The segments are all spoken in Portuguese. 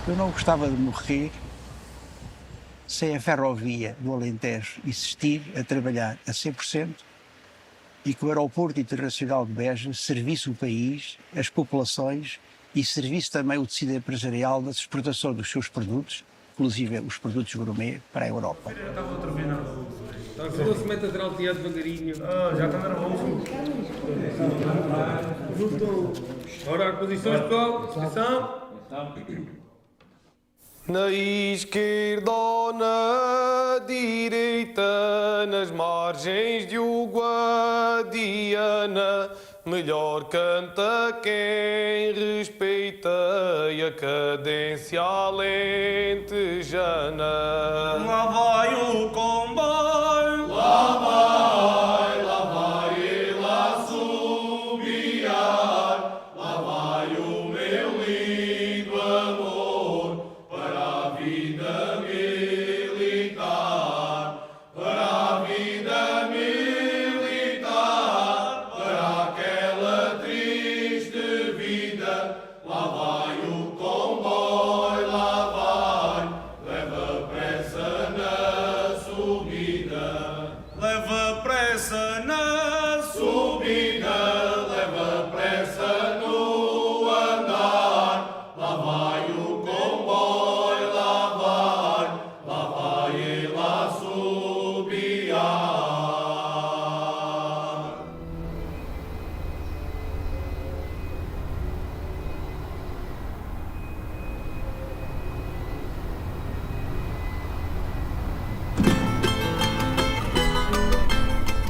Eu não gostava de morrer sem a ferrovia do Alentejo existir, a trabalhar a 100% e que o Aeroporto Internacional de Beja servisse o país, as populações e servisse também o tecido empresarial da exportação dos seus produtos, inclusive os produtos gourmet, para a Europa. Estava outra vez nervoso. Não se mete a traltear devagarinho. Já está nervoso. Ora, as posições, pessoal. Posição. Na esquerda ou na direita, nas margens de Guadiana, melhor canta quem respeita e a cadência alentejana. Lá vai o comboio. Lá vai ele a subiar, lá vai o meu lindo amor para a vida militar, para a vida militar, para aquela triste vida. Lá vai o comboio, lá vai, leva pressa na subida. Leva pressa na Subida, leva pressa no andar. Lá vai o comboio, lá vai ele a subiar.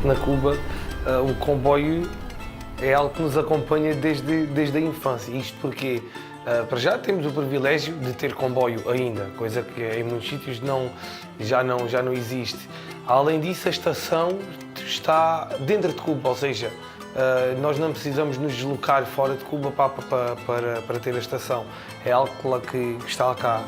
Na Cuba, o comboio é algo que nos acompanha desde a infância. Isto porque, para já, temos o privilégio de ter comboio ainda, coisa que em muitos sítios já não existe. Além disso, a estação está dentro de Cuba, ou seja, nós não precisamos nos deslocar fora de Cuba para ter a estação. É algo que está cá.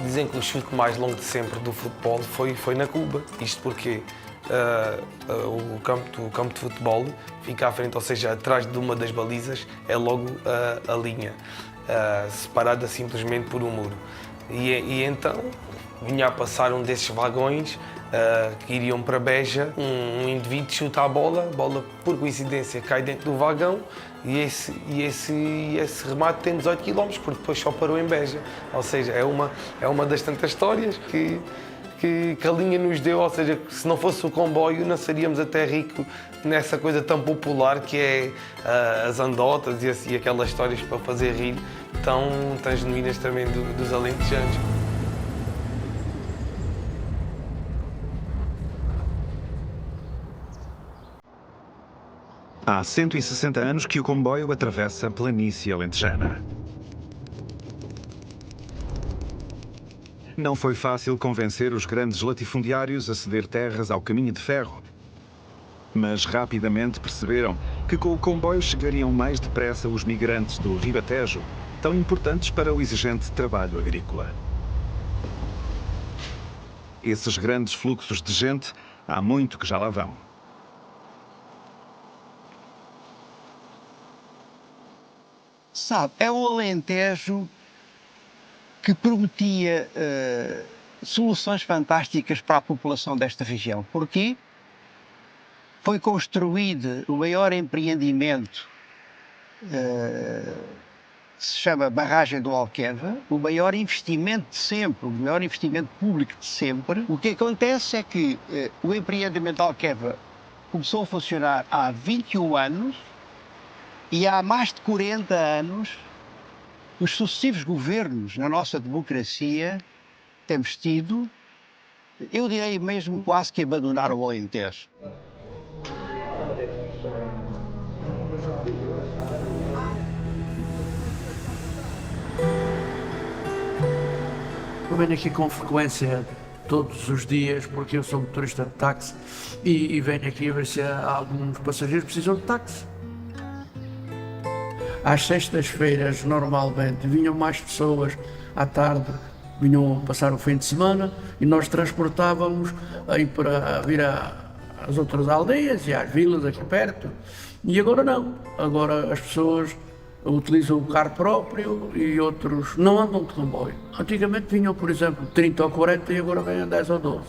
Dizem que o chute mais longo de sempre do futebol foi na Cuba. Isto porque o campo de futebol fica à frente, ou seja, atrás de uma das balizas é logo a linha, separada simplesmente por um muro. E então vinha a passar um desses vagões que iriam para Beja, um indivíduo chuta a bola por coincidência cai dentro do vagão e esse remate tem 18 km, porque depois só parou em Beja. Ou seja, é uma das tantas histórias que a linha nos deu, ou seja, se não fosse o comboio não seríamos até ricos nessa coisa tão popular que é as andotas e aquelas histórias para fazer rir tão genuínas também dos alentejanos. Há 160 anos que o comboio atravessa a planície alentejana. Não foi fácil convencer os grandes latifundiários a ceder terras ao caminho de ferro. Mas rapidamente perceberam que com o comboio chegariam mais depressa os migrantes do Ribatejo, tão importantes para o exigente trabalho agrícola. Esses grandes fluxos de gente, há muito que já lá vão. Sabe, é um Alentejo que prometia soluções fantásticas para a população desta região. Porquê? Foi construído o maior empreendimento, se chama Barragem do Alqueva, o maior investimento de sempre, o maior investimento público de sempre. O que acontece é que o empreendimento de Alqueva começou a funcionar há 21 anos e há mais de 40 anos os sucessivos governos na nossa democracia temos tido, eu direi mesmo quase que abandonar o Alentejo. Eu venho aqui com frequência todos os dias porque eu sou motorista de táxi e venho aqui a ver se alguns passageiros precisam de táxi. Às sextas-feiras, normalmente, vinham mais pessoas à tarde, vinham passar o fim de semana e nós transportávamos aí para vir às outras aldeias e às vilas aqui perto. E agora não. Agora as pessoas utilizam o carro próprio e outros não andam de comboio. Antigamente vinham, por exemplo, 30 ou 40 e agora vêm 10 ou 12.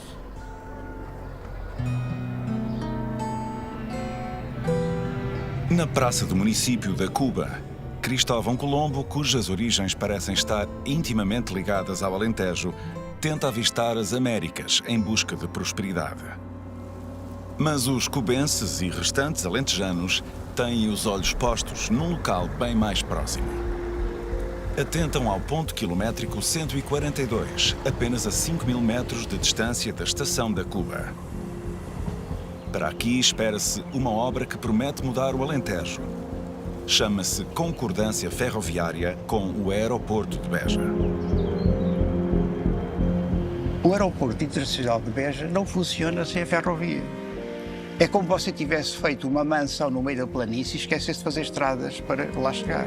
Na praça do município da Cuba, Cristóvão Colombo, cujas origens parecem estar intimamente ligadas ao Alentejo, tenta avistar as Américas em busca de prosperidade. Mas os cubenses e restantes alentejanos têm os olhos postos num local bem mais próximo. Atentam ao ponto quilométrico 142, apenas a 5.000 metros de distância da estação da Cuba. Para aqui espera-se uma obra que promete mudar o Alentejo. Chama-se Concordância Ferroviária com o Aeroporto de Beja. O aeroporto internacional de Beja não funciona sem a ferrovia. É como se você tivesse feito uma mansão no meio da planície e esquecesse de fazer estradas para lá chegar.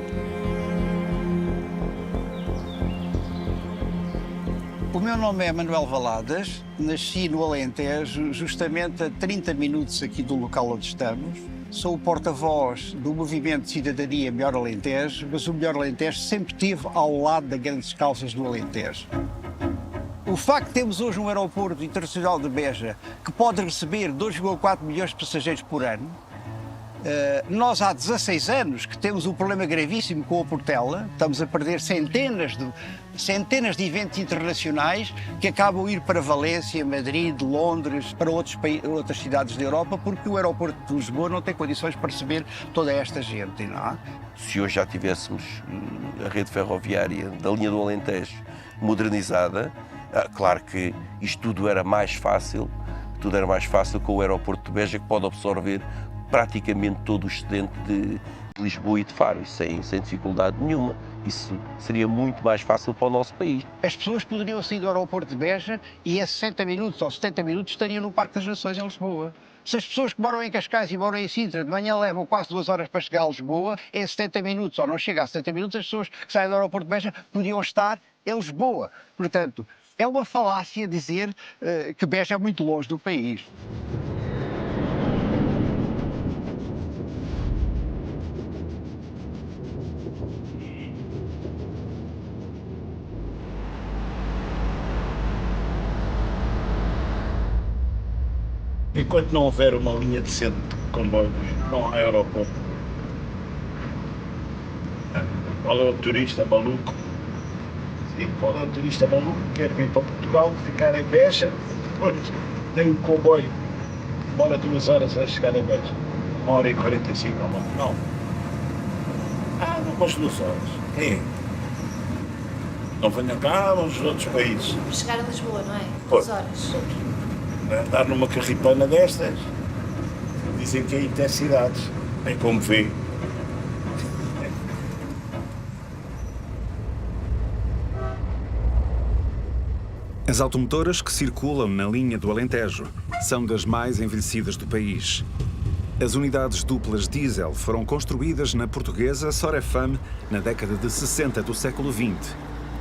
O meu nome é Manuel Valadas, nasci no Alentejo, justamente a 30 minutos aqui do local onde estamos. Sou o porta-voz do movimento de cidadania Melhor Alentejo, mas o Melhor Alentejo sempre esteve ao lado das grandes causas do Alentejo. O facto de termos hoje um aeroporto internacional de Beja que pode receber 2,4 milhões de passageiros por ano, nós há 16 anos que temos um problema gravíssimo com a Portela, estamos a perder centenas de eventos internacionais que acabam a ir para Valência, Madrid, Londres, para outras cidades da Europa, porque o aeroporto de Lisboa não tem condições para receber toda esta gente, não é? Se hoje já tivéssemos a rede ferroviária da linha do Alentejo modernizada, claro que isto tudo era mais fácil com o aeroporto de Beja, que pode absorver praticamente todo o excedente de Lisboa e de Faro, sem dificuldade nenhuma. Isso seria muito mais fácil para o nosso país. As pessoas poderiam sair do aeroporto de Beja e em 60 minutos ou 70 minutos estariam no Parque das Nações em Lisboa. Se as pessoas que moram em Cascais e moram em Sintra de manhã levam quase 2 horas para chegar a Lisboa, em 70 minutos, ou não chega a 70 minutos, as pessoas que saem do aeroporto de Beja podiam estar em Lisboa. Portanto, é uma falácia dizer que Beja é muito longe do país. Enquanto não houver uma linha decente de comboios, não há aeroporto. Qual é o turista maluco? Sim, qual é o turista maluco que quer vir para Portugal, ficar em Beja, depois tem um comboio, demora 2 horas a chegar em Beja. 1h45 ou mais. Não. Não gosto de 2 horas. Quem é? Não venham cá, vamos aos outros países. Para chegar a Lisboa, não é? Pois. 2 horas. Andar numa carripana destas, dizem que é intercidades, nem como vê. As automotoras que circulam na linha do Alentejo são das mais envelhecidas do país. As unidades duplas diesel foram construídas na portuguesa Sorefam na década de 60 do século XX.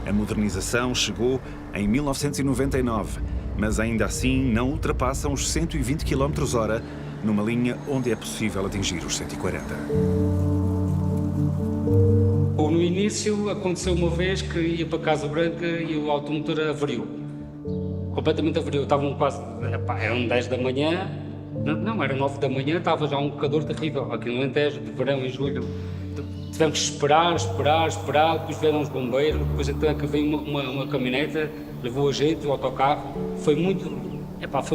A modernização chegou em 1999, mas ainda assim não ultrapassam os 120 km/h numa linha onde é possível atingir os 140. Bom, no início aconteceu uma vez que ia para Casa Branca e o automotor avariou. Completamente avariou. Estavam quase... eram 10 da manhã. Não, era 9 da manhã, estava já um calor terrível. Aqui no Alentejo, de verão, em julho. Tivemos que esperar, depois vieram os bombeiros, depois então que veio uma caminhoneta, levou a gente, o autocarro. Foi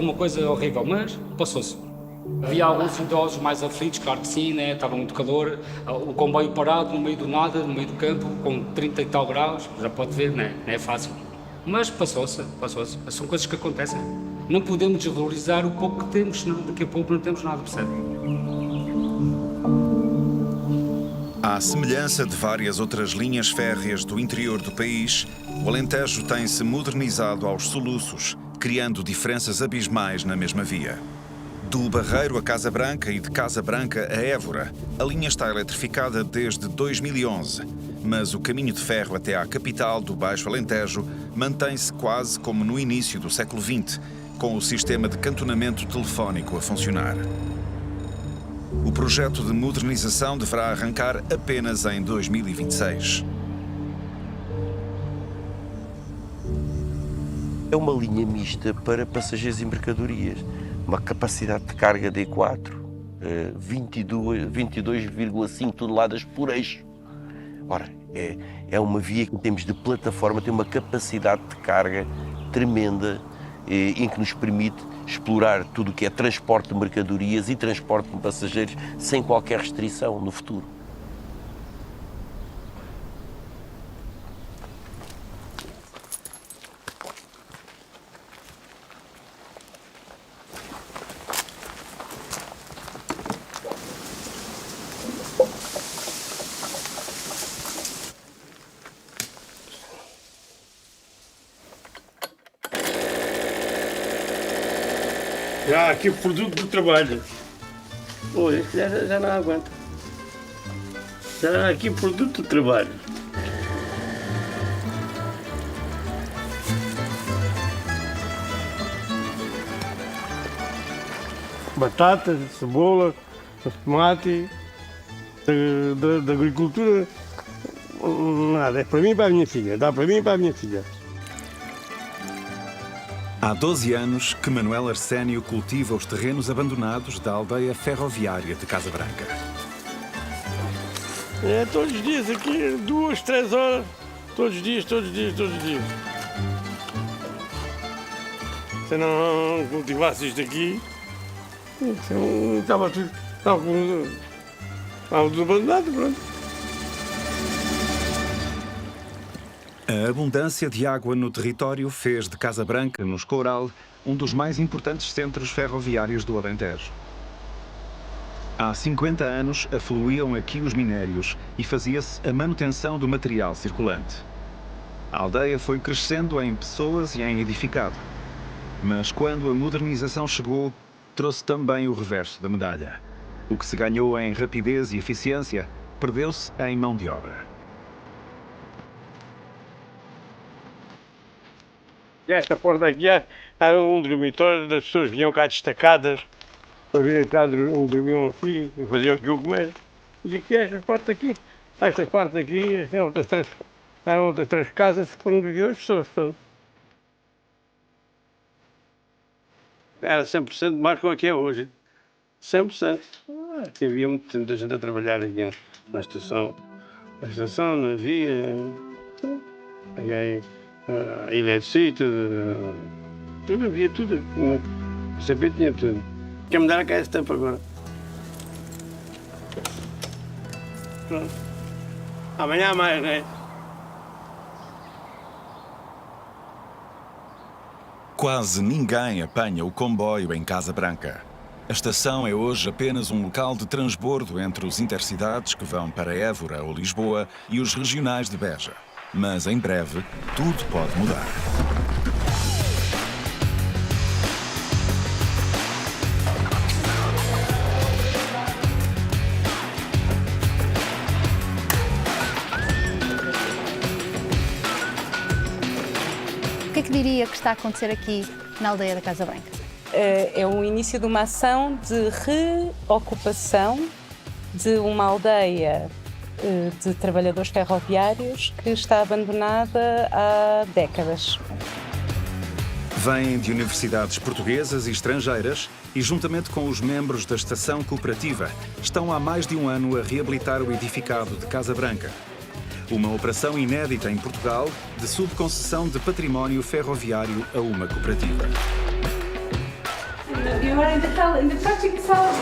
uma coisa horrível, mas passou-se. Havia alguns idosos mais aflitos, claro que sim, né? Estava muito calor, o comboio parado no meio do nada, no meio do campo, com 30 e tal graus, já pode ver, né? Não é fácil. Mas passou-se. São coisas que acontecem. Não podemos desvalorizar o pouco que temos, senão daqui a pouco não temos nada, percebe? À semelhança de várias outras linhas férreas do interior do país, o Alentejo tem-se modernizado aos soluços, criando diferenças abismais na mesma via. Do Barreiro a Casa Branca e de Casa Branca a Évora, a linha está eletrificada desde 2011, mas o caminho de ferro até à capital do Baixo Alentejo mantém-se quase como no início do século XX com o sistema de cantonamento telefónico a funcionar. O projeto de modernização deverá arrancar apenas em 2026. É uma linha mista para passageiros e mercadorias. Uma capacidade de carga D4, 22,5 toneladas por eixo. Ora, é uma via que, em termos de plataforma, tem uma capacidade de carga tremenda, em que nos permite explorar tudo o que é transporte de mercadorias e transporte de passageiros sem qualquer restrição no futuro. Já aqui produto do trabalho. Pô, este já não aguenta. Já aqui produto do trabalho. Batatas, cebola, tomate, da agricultura, nada. É para mim e para a minha filha. Dá para mim e para a minha filha. Há 12 anos que Manuel Arsénio cultiva os terrenos abandonados da aldeia ferroviária de Casa Branca. É todos os dias aqui, 2, 3 horas. Todos os dias. Se não cultivasse isto aqui, estava tudo abandonado, pronto. A abundância de água no território fez de Casa Branca, no Escoural, um dos mais importantes centros ferroviários do Alentejo. Há 50 anos afluíam aqui os minérios e fazia-se a manutenção do material circulante. A aldeia foi crescendo em pessoas e em edificado. Mas quando a modernização chegou, trouxe também o reverso da medalha. O que se ganhou em rapidez e eficiência, perdeu-se em mão de obra. Esta porta aqui era um dormitório, das pessoas vinham cá destacadas para vir cá, dormiam aqui, faziam aqui o comer. E aqui esta porta aqui, eram outras três casas que foram viver as pessoas. Era 100% mais como aqui é hoje. 100%. Aqui havia muita gente a trabalhar aqui na estação. Na estação, na via. Eletricista, tudo, havia tudo. O CP tinha tudo. Quer mudar cá esse tempo agora. Pronto. Amanhã mais, né? Quase ninguém apanha o comboio em Casa Branca. A estação é hoje apenas um local de transbordo entre os intercidades que vão para Évora ou Lisboa e os regionais de Beja. Mas em breve, tudo pode mudar. O que é que diria que está a acontecer aqui na aldeia da Casa Branca? É o início de uma ação de reocupação de uma aldeia de trabalhadores ferroviários que está abandonada há décadas. Vêm de universidades portuguesas e estrangeiras e, juntamente com os membros da Estação Cooperativa, estão há mais de um ano a reabilitar o edificado de Casa Branca. Uma operação inédita em Portugal de subconcessão de património ferroviário a uma cooperativa. E agora ainda está fixado.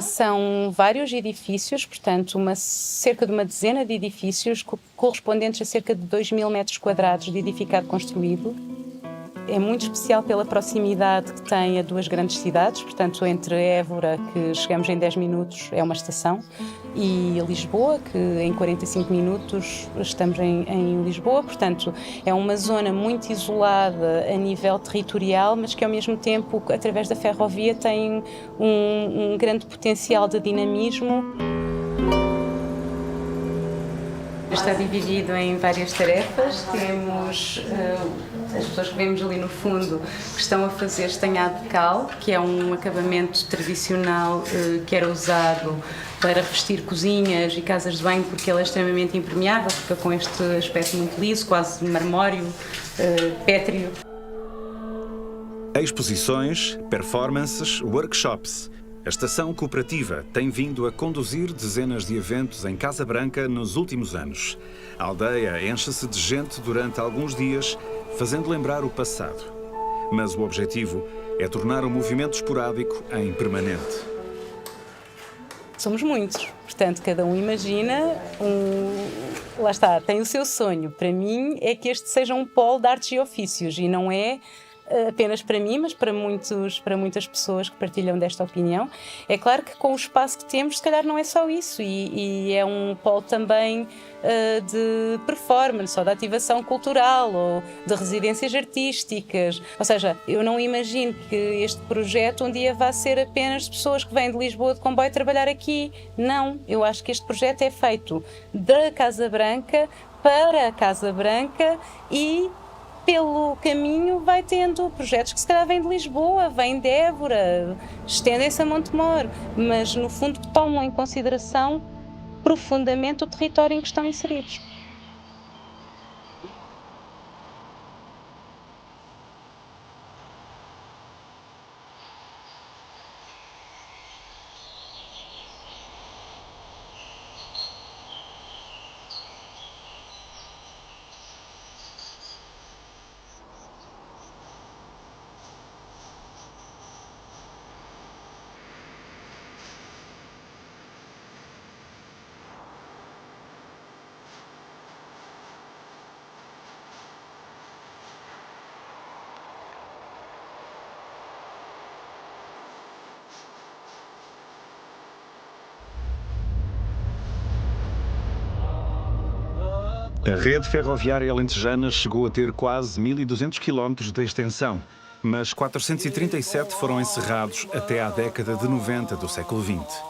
São vários edifícios, portanto, cerca de uma dezena de edifícios correspondentes a cerca de 2.000 metros quadrados de edificado construído. É muito especial pela proximidade que tem a duas grandes cidades, portanto, entre Évora, que chegamos em 10 minutos, é uma estação, e Lisboa, que em 45 minutos estamos em Lisboa. Portanto, é uma zona muito isolada a nível territorial, mas que ao mesmo tempo, através da ferrovia, tem um grande potencial de dinamismo. está dividido em várias tarefas. Temos as pessoas que vemos ali no fundo que estão a fazer estanhado de cal, que é um acabamento tradicional que era usado para revestir cozinhas e casas de banho, porque ele é extremamente impermeável, fica com este aspecto muito liso, quase marmóreo, pétreo. Exposições, performances, workshops. A Estação Cooperativa tem vindo a conduzir dezenas de eventos em Casa Branca nos últimos anos. A aldeia enche-se de gente durante alguns dias, fazendo lembrar o passado. Mas o objetivo é tornar o movimento esporádico em permanente. Somos muitos, portanto, cada um imagina, lá está, tem o seu sonho. Para mim é que este seja um polo de artes e ofícios e não é apenas para mim, mas para muitas pessoas que partilham desta opinião. É claro que com o espaço que temos, se calhar não é só isso, e é um polo também de performance, ou de ativação cultural, ou de residências artísticas. Ou seja, eu não imagino que este projeto um dia vá ser apenas de pessoas que vêm de Lisboa de comboio trabalhar aqui. Não, eu acho que este projeto é feito da Casa Branca para a Casa Branca e pelo caminho vai tendo projetos que se calhar vêm de Lisboa, vêm de Évora, estendem-se a Montemor, mas no fundo tomam em consideração profundamente o território em que estão inseridos. A rede ferroviária alentejana chegou a ter quase 1.200 km de extensão, mas 437 foram encerrados até à década de 90 do século XX.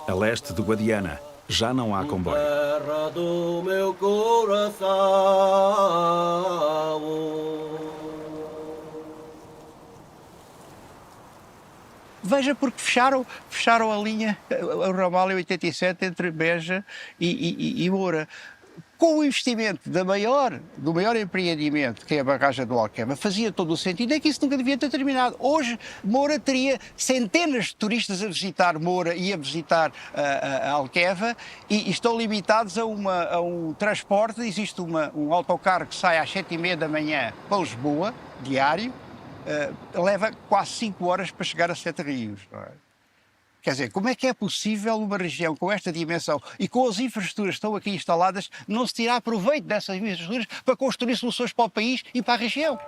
A leste de Guadiana já não há comboio. Veja, porque fecharam a linha, o ramal em 87 entre Beja e Moura. Com o investimento do maior empreendimento, que é a barragem do Alqueva, fazia todo o sentido, é que isso nunca devia ter terminado. Hoje, Moura teria centenas de turistas a visitar Moura e a visitar a Alqueva e estão limitados a um transporte. Existe um autocarro que sai às 7h30 da manhã para Lisboa, diário, leva quase 5 horas para chegar a Sete Rios. Não é? Quer dizer, como é que é possível uma região com esta dimensão e com as infraestruturas que estão aqui instaladas não se tirar proveito dessas infraestruturas para construir soluções para o país e para a região?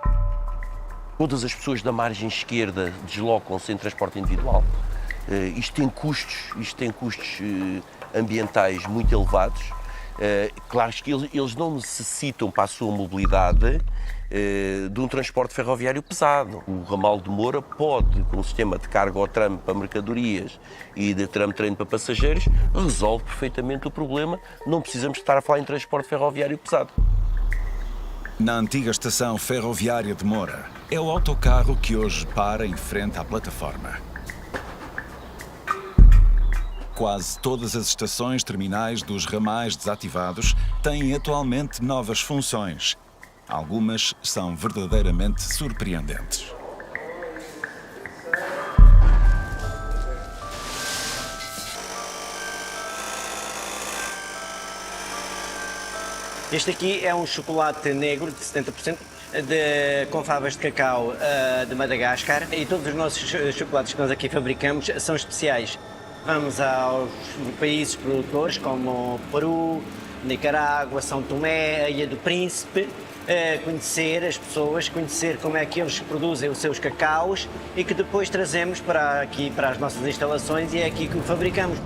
Todas as pessoas da margem esquerda deslocam-se em transporte individual. Isto tem custos ambientais muito elevados. Claro que eles não necessitam para a sua mobilidade de um transporte ferroviário pesado. O ramal de Moura pode, com um sistema de carga ao tramo para mercadorias e de tram-trem para passageiros, resolve perfeitamente o problema. Não precisamos estar a falar em transporte ferroviário pesado. Na antiga estação ferroviária de Moura, é o autocarro que hoje para em frente à plataforma. Quase todas as estações terminais dos ramais desativados têm atualmente novas funções. Algumas são verdadeiramente surpreendentes. Este aqui é um chocolate negro de 70%, com favas de cacau de Madagascar, e todos os nossos chocolates que nós aqui fabricamos são especiais. Vamos aos países produtores como Peru, Nicarágua, São Tomé, a Ilha do Príncipe, conhecer as pessoas, conhecer como é que eles produzem os seus cacaus e que depois trazemos para aqui, para as nossas instalações, e é aqui que o fabricamos.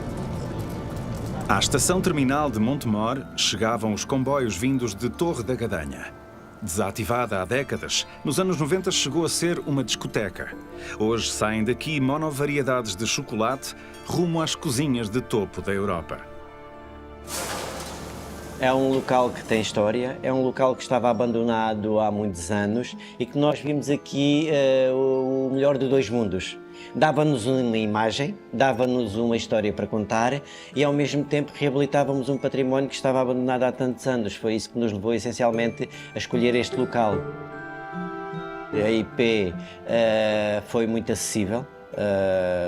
À estação terminal de Montemor chegavam os comboios vindos de Torre da Gadanha. Desativada há décadas, nos anos 90 chegou a ser uma discoteca. Hoje saem daqui monovariedades de chocolate rumo às cozinhas de topo da Europa. É um local que tem história, é um local que estava abandonado há muitos anos e que nós vimos aqui o melhor de dois mundos. Dava-nos uma imagem, dava-nos uma história para contar e ao mesmo tempo reabilitávamos um património que estava abandonado há tantos anos. Foi isso que nos levou essencialmente a escolher este local. A IP foi muito acessível.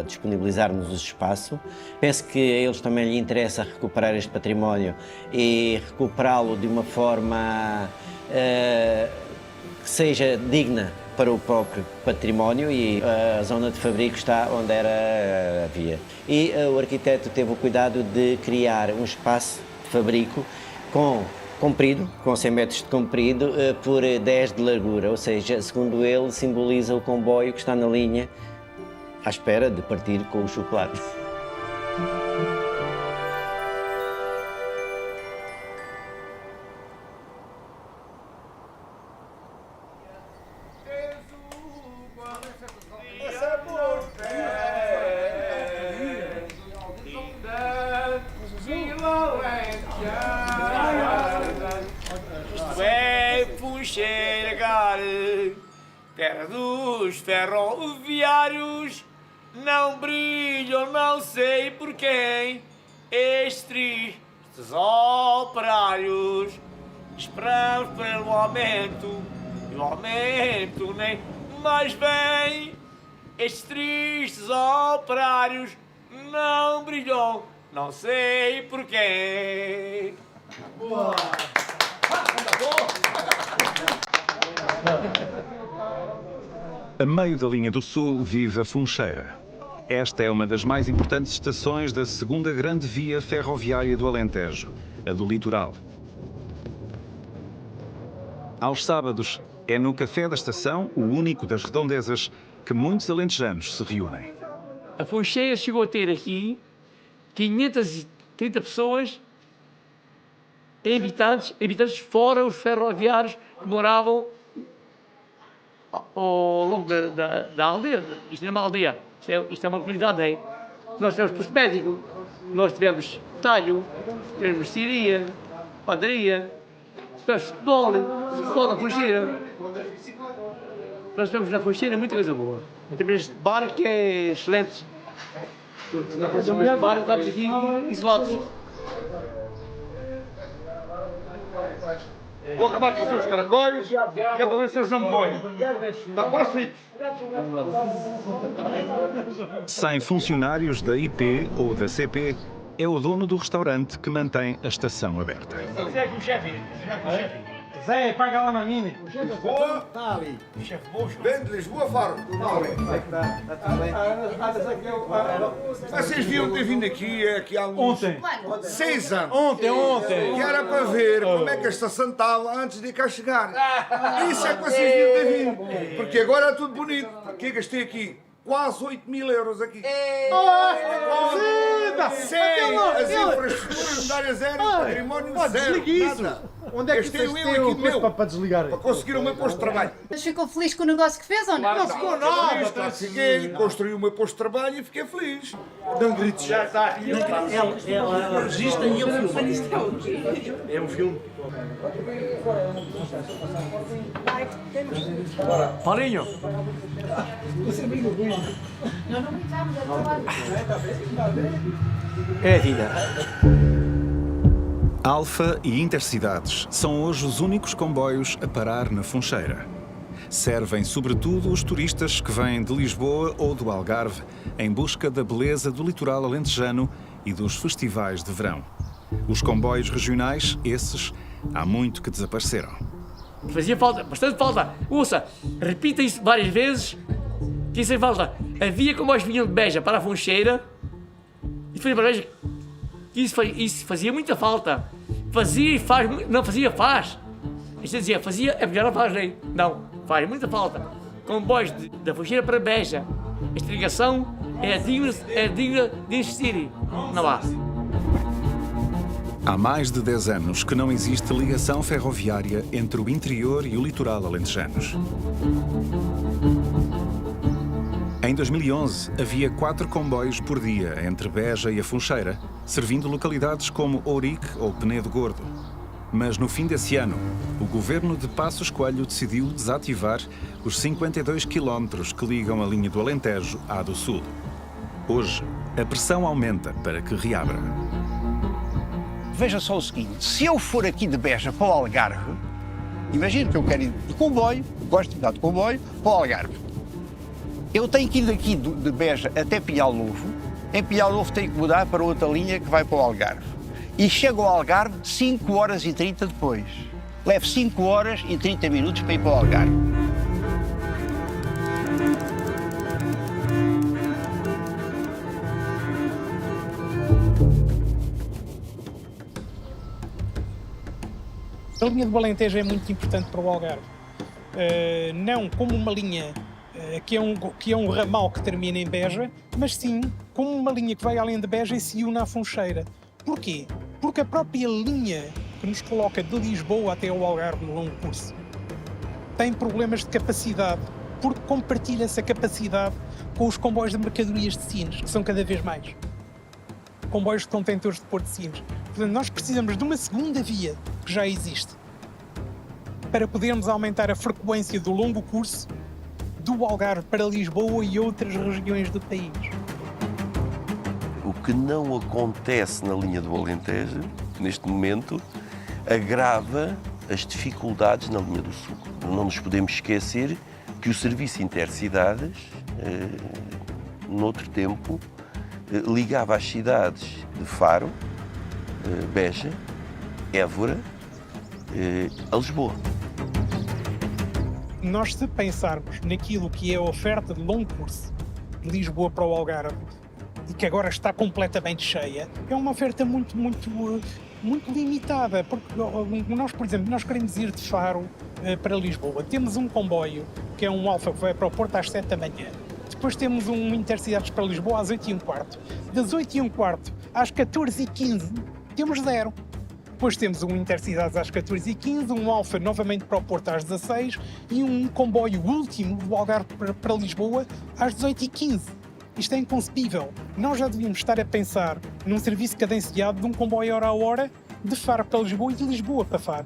Disponibilizar-nos o espaço. Penso que a eles também lhes interessa recuperar este património e recuperá-lo de uma forma que seja digna para o próprio património e a zona de fabrico está onde era a via. E o arquiteto teve o cuidado de criar um espaço de fabrico comprido, com 100 metros de comprido, por 10 de largura, ou seja, segundo ele, simboliza o comboio que está na linha à espera de partir com o chocolate. Isto é Funcheira, terra dos ferroviários. Não brilham, não sei por quem, estes tristes operários. Esperamos pelo aumento, e o aumento nem mais vem. Estes tristes operários não brilham, não sei por quem. A meio da linha do Sul vive a Funcheira. Esta é uma das mais importantes estações da segunda grande via ferroviária do Alentejo, a do Litoral. Aos sábados, é no café da estação, o único das redondezas, que muitos alentejanos se reúnem. A Funcheira chegou a ter aqui 530 pessoas, habitantes fora os ferroviários que moravam ao longo da aldeia. Isto não é uma aldeia, isto é uma comunidade. Hein? Nós temos posto médico, nós tivemos talho, tivemos mercearia, padaria, tivemos futebol na Funcheira. Nós temos na Funcheira muita coisa boa. Temos este bar que é excelente. Nós temos este bar, estamos aqui isolados. Vou acabar com os seus caracóis, que é para ver se eles não me põem. Está quase feito. Sem funcionários da IP ou da CP, é o dono do restaurante que mantém a estação aberta. Zé aqui o chefe. Zé, paga lá na minha. Lisboa? Está ali. Chefe Bocho. Vem de Lisboa, Faro. Está bem. Vocês deviam ter vindo aqui há uns... Ontem. 6 anos. Ontem. Que era para ver como é que a estação estava antes de cá chegar. Isso é que vocês deviam ter vindo. Porque agora é tudo bonito. Porque eu gastei aqui quase 8.000 euros aqui. Sem as infraestruturas da área zero, património zero, nada. Onde é que vocês têm o coisa para desligar? Para conseguir o meu posto de trabalho. Mas ficou feliz com o negócio que fez ou não? Não ficou nada. Fiquei, construí o meu posto de trabalho e fiquei feliz. Dão gritos. Já está. Ela registra e ele filma. É um filme. Paulinho! É a vida. Alfa e Intercidades são hoje os únicos comboios a parar na Funcheira. Servem sobretudo os turistas que vêm de Lisboa ou do Algarve em busca da beleza do litoral alentejano e dos festivais de verão. Os comboios regionais, esses, há muito que desapareceram. Fazia falta, bastante falta. Ouça, repita isso várias vezes, que isso é falta. Havia comboios que vinham de Beja para a Funcheira, e foi para Beja. Isso fazia muita falta. Fazia e faz, não fazia, faz. Isto dizia, fazia, é porque já não faz nem. Não, faz muita falta. Comboios da Funcheira para Beja. Esta ligação é digna de existir. Não há. Há mais de 10 anos que não existe ligação ferroviária entre o interior e o litoral alentejanos. Em 2011, havia 4 comboios por dia entre Beja e a Funcheira, servindo localidades como Ourique ou Penedo Gordo. Mas no fim desse ano, o governo de Passos Coelho decidiu desativar os 52 quilómetros que ligam a linha do Alentejo à do Sul. Hoje, a pressão aumenta para que reabra. Veja só o seguinte, se eu for aqui de Beja para o Algarve, imagino que eu quero ir de comboio, gosto de andar de comboio, para o Algarve. Eu tenho que ir daqui de Beja até Pinhal Novo, em Pinhal Novo tenho que mudar para outra linha que vai para o Algarve. E chego ao Algarve 5 horas e 30 depois. Levo 5 horas e 30 minutos para ir para o Algarve. A linha do Alentejo é muito importante para o Algarve. Não como uma linha que é um ramal que termina em Beja, mas sim como uma linha que vai além de Beja e se une à Funcheira. Porquê? Porque a própria linha que nos coloca de Lisboa até ao Algarve no longo curso tem problemas de capacidade, porque compartilha-se a capacidade com os comboios de mercadorias de Sines, que são cada vez mais. Comboios de contentores de Porto de Sines. Portanto, nós precisamos de uma segunda via, que já existe, para podermos aumentar a frequência do longo curso do Algarve para Lisboa e outras regiões do país. O que não acontece na linha do Alentejo, neste momento, agrava as dificuldades na linha do Sul. Não nos podemos esquecer que o serviço Intercidades, noutro tempo, ligava as cidades de Faro, Beja, Évora, a Lisboa. Nós, se pensarmos naquilo que é a oferta de longo curso de Lisboa para o Algarve, e que agora está completamente cheia, é uma oferta muito limitada, porque nós, por exemplo, nós queremos ir de Faro para Lisboa. Temos um comboio, que é um Alfa, que vai para o Porto às 7 da manhã. Depois temos um Intercidades para Lisboa às 8h15. Das 8h15 às 14h15, temos 0. Depois temos um Intercidades às 14h15, um Alfa novamente para o Porto às 16h e um comboio último do Algarve para Lisboa às 18h15. Isto é inconcebível. Nós já devíamos estar a pensar num serviço cadenciado de um comboio hora a hora de Faro para Lisboa e de Lisboa para Faro.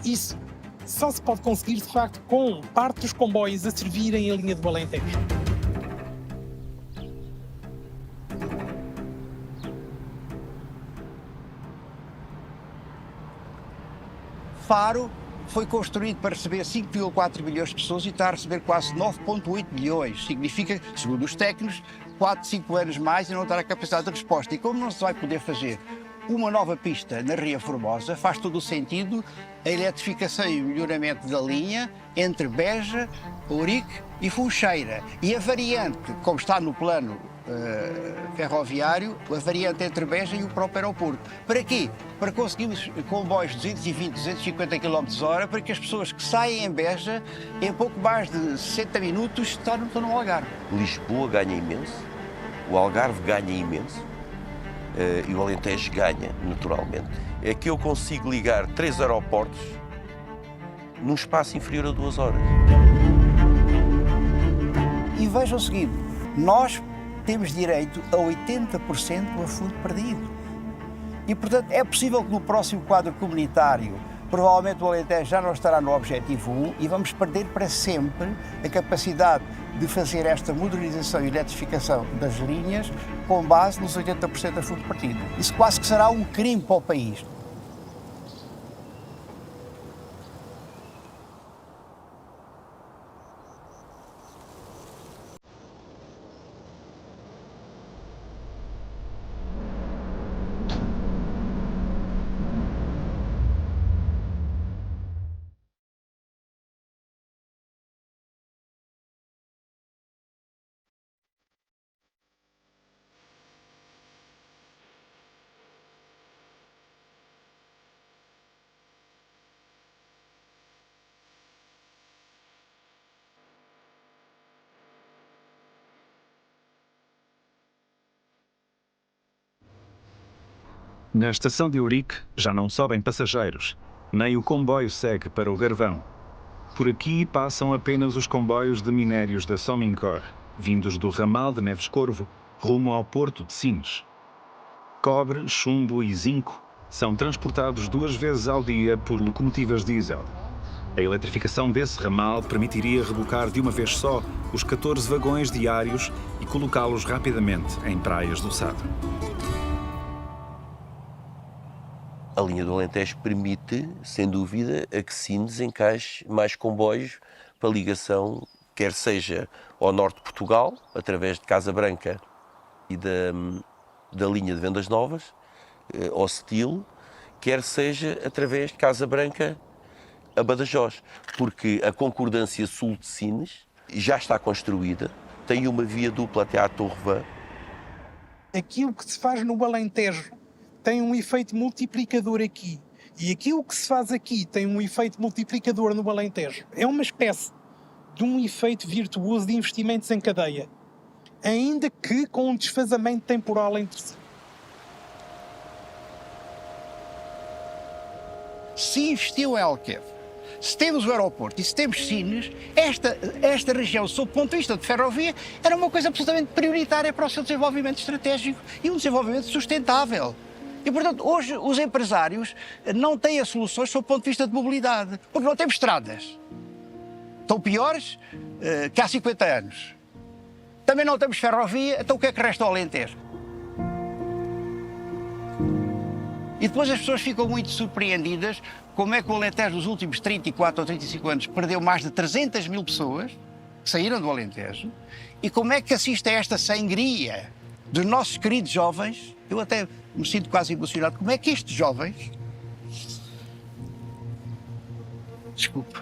Isso só se pode conseguir, de facto, com parte dos comboios a servirem a linha do Alentejo. Faro foi construído para receber 5,4 milhões de pessoas e está a receber quase 9,8 milhões. Significa, segundo os técnicos, 4, 5 anos mais e não terá capacidade de resposta. E como não se vai poder fazer uma nova pista na Ria Formosa, faz todo o sentido a eletrificação e o melhoramento da linha entre Beja, Ourique e Funcheira. E a variante, como está no plano ferroviário, a variante entre Beja e o próprio aeroporto. Para quê? Para conseguirmos comboios de 220, 250 km/h, para que as pessoas que saem em Beja, em pouco mais de 60 minutos, estão no Algarve. Lisboa ganha imenso, o Algarve ganha imenso e o Alentejo ganha, naturalmente. É que eu consigo ligar 3 aeroportos num espaço inferior a 2 horas. E vejam o seguinte, nós temos direito a 80% a fundo perdido. E, portanto, é possível que no próximo quadro comunitário, provavelmente o Alentejo já não estará no Objetivo 1 e vamos perder para sempre a capacidade de fazer esta modernização e eletrificação das linhas com base nos 80% a fundo perdido. Isso quase que será um crime para o país. Na estação de Ourique já não sobem passageiros, nem o comboio segue para o Garvão. Por aqui passam apenas os comboios de minérios da Somincor, vindos do ramal de Neves Corvo, rumo ao porto de Sines. Cobre, chumbo e zinco são transportados 2 vezes ao dia por locomotivas diesel. A eletrificação desse ramal permitiria rebocar de uma vez só os 14 vagões diários e colocá-los rapidamente em praias do Sado. A linha do Alentejo permite, sem dúvida, a que Sines encaixe mais comboios para ligação, quer seja ao norte de Portugal, através de Casa Branca e da linha de Vendas Novas, ao Setil, quer seja através de Casa Branca a Badajoz, porque a concordância sul de Sines já está construída, tem uma via dupla até à Torre Vã. Aquilo que se faz no Alentejo tem um efeito multiplicador aqui, e aquilo que se faz aqui tem um efeito multiplicador no Alentejo. É uma espécie de um efeito virtuoso de investimentos em cadeia, ainda que com um desfazamento temporal entre si. Se investiu em Alqueva, se temos o aeroporto e se temos Sines, esta região, sob o ponto de vista de ferrovia, era uma coisa absolutamente prioritária para o seu desenvolvimento estratégico e um desenvolvimento sustentável. E, portanto, hoje os empresários não têm as soluções sob o ponto de vista de mobilidade, porque não temos estradas. Estão piores que há 50 anos. Também não temos ferrovia, então o que é que resta ao Alentejo? E depois as pessoas ficam muito surpreendidas como é que o Alentejo nos últimos 34 ou 35 anos perdeu mais de 300 mil pessoas que saíram do Alentejo e como é que assiste a esta sangria dos nossos queridos jovens. Eu até me sinto quase emocionado. Como é que estes jovens... Desculpe.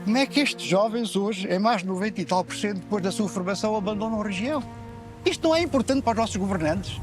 Como é que estes jovens hoje, em mais de 90 e tal %, depois da sua formação, abandonam a região? Isto não é importante para os nossos governantes?